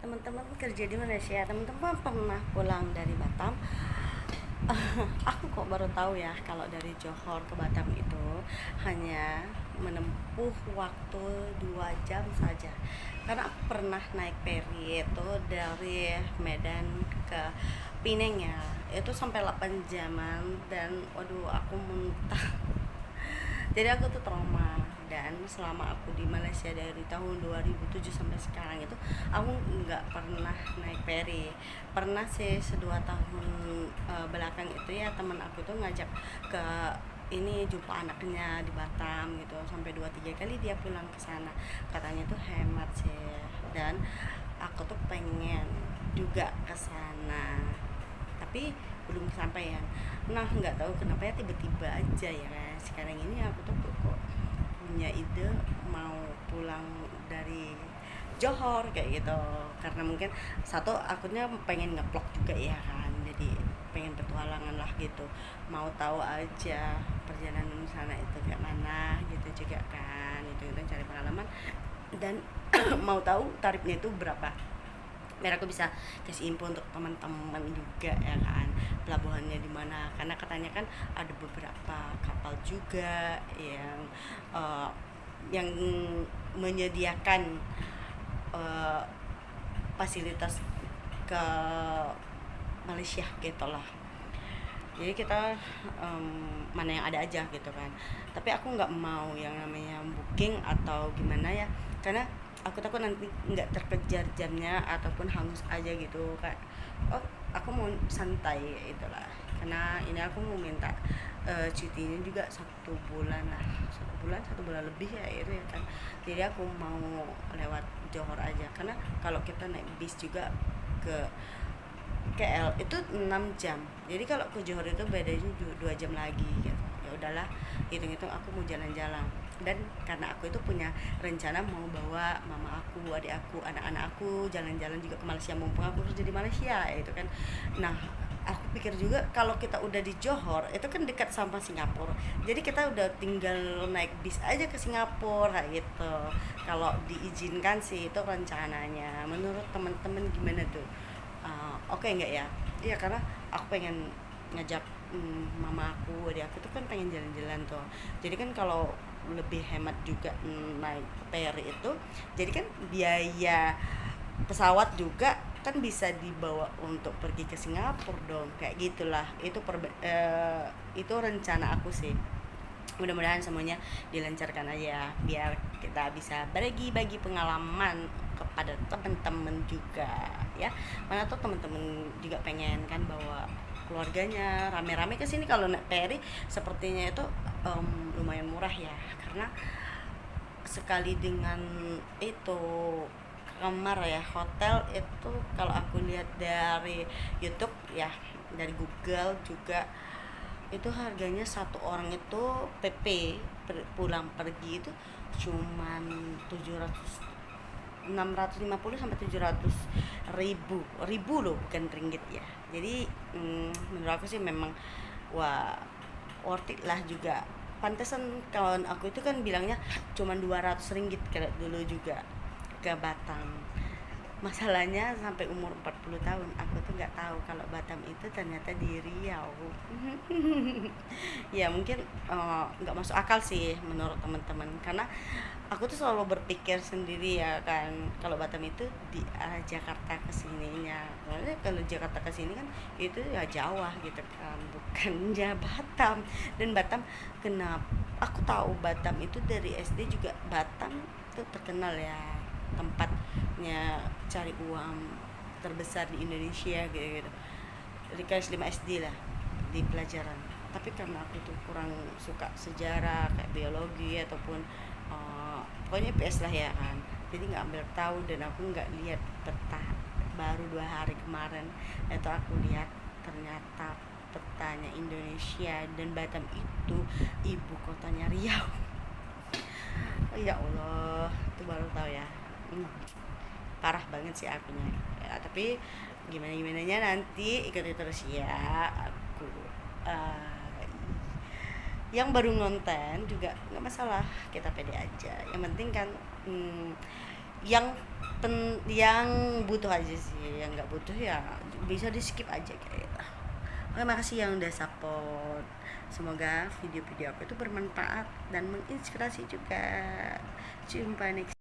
teman-teman kerja di Malaysia, teman-teman pernah pulang dari Batam? Aku kok baru tahu ya kalau dari Johor ke Batam itu hanya menempuh waktu 2 jam saja. Karena aku pernah naik ferry itu dari Medan ke Penang ya. Itu sampai 8 jaman dan waduh aku muntah. Jadi aku tuh trauma, dan selama aku di Malaysia dari tahun 2007 sampai sekarang itu aku nggak pernah naik ferry. Pernah sih 2 tahun belakang itu ya, teman aku tuh ngajak ke ini jumpa anaknya di Batam gitu, sampai 2 3 kali dia pulang ke sana. Katanya tuh hemat sih, dan aku tuh pengen juga ke sana tapi belum kesampaian. Nah, nggak tahu kenapa ya tiba-tiba aja ya sekarang ini aku tuh kok punya ide mau pulang dari Johor kayak gitu, karena mungkin satu akunnya pengen ngeplok juga ya kan, jadi pengen petualangan lah gitu, mau tahu aja perjalanan sana itu kayak mana gitu juga kan, itu cari pengalaman dan mau tahu tarifnya itu berapa biar aku bisa kasih info untuk teman-teman juga ya kan, pelabuhannya di mana, karena katanya kan ada beberapa kapal juga uh, yang menyediakan uh, fasilitas ke Malaysia gitu lah. Jadi kita mana yang ada aja gitu kan, tapi aku nggak mau yang namanya booking atau gimana ya, karena aku takut nanti nggak terkejar jamnya ataupun hangus aja gitu kayak, oh aku mau santai itulah, karena ini aku mau minta cutinya juga 1 bulan lah, 1 bulan lebih ya itu ya kan. Jadi aku mau lewat Johor aja, karena kalau kita naik bis juga ke KL itu 6 jam. Jadi kalau ke Johor itu bedanya 2 jam lagi gitu. Ya udahlah, hitung-hitung aku mau jalan-jalan. Dan karena aku itu punya rencana mau bawa mama aku, adik aku, anak-anak aku jalan-jalan juga ke Malaysia, mumpung aku kerja di Malaysia itu kan. Nah, aku pikir juga kalau kita udah di Johor itu kan dekat sama Singapura. Jadi kita udah tinggal naik bis aja ke Singapura gitu. Kalau diizinkan sih itu rencananya. Menurut teman-teman gimana tuh? Oke nggak ya? Iya, karena aku pengen ngajak mama aku, adik aku tuh kan pengen jalan-jalan tuh. Jadi kan kalau lebih hemat juga naik ferry itu, jadi kan biaya pesawat juga kan bisa dibawa untuk pergi ke Singapura dong, kayak gitulah. Itu rencana aku sih. Mudah-mudahan semuanya dilancarkan aja biar kita bisa bagi-bagi pengalaman kepada teman-teman juga ya. Mana tuh teman-teman juga pengen kan bawa keluarganya rame-rame ke sini. Kalau naik ferry sepertinya itu lumayan murah ya, karena sekali dengan itu kamar ya hotel itu, kalau aku lihat dari YouTube ya, dari Google juga, itu harganya satu orang itu PP pulang pergi itu cuman 650 sampai 700 ribu loh, bukan ringgit ya. Jadi menurut aku sih memang wah, worth it lah juga. Pantesan kawan aku itu kan bilangnya cuman 200 ringgit kalau dulu juga ke Batam. Masalahnya sampai umur 40 tahun aku tuh nggak tahu kalau Batam itu ternyata di Riau. Ya mungkin nggak masuk akal sih menurut teman-teman, karena aku tuh selalu berpikir sendiri ya kan, kalau Batam itu di arah Jakarta ke sininya. Soalnya kalau Jakarta ke sini kan itu ya Jawa gitu kan, bukan ya Batam. Dan Batam, kenapa aku tahu Batam itu dari SD juga, Batam tuh terkenal ya tempatnya cari uang terbesar di Indonesia gitu, gitu. Di kelas 5 SD lah di pelajaran. Tapi karena aku tuh kurang suka sejarah kayak biologi ataupun pokoknya PS lah ya kan, jadi nggak ambil tahu, dan aku nggak lihat peta. Baru 2 hari kemarin itu aku lihat ternyata petanya Indonesia, dan Batam itu ibu kotanya Riau. Oh ya Allah, itu baru tahu ya. Hmm, parah banget sih akunya ya, tapi gimana gimananya nanti ikuti terus ya aku. Yang baru ngonten juga nggak masalah, kita pede aja, yang penting kan yang yang butuh aja sih, yang nggak butuh ya bisa di skip aja kayak gitu. Oke, makasih yang udah support. Semoga video-video aku itu bermanfaat dan menginspirasi juga. Jumpa next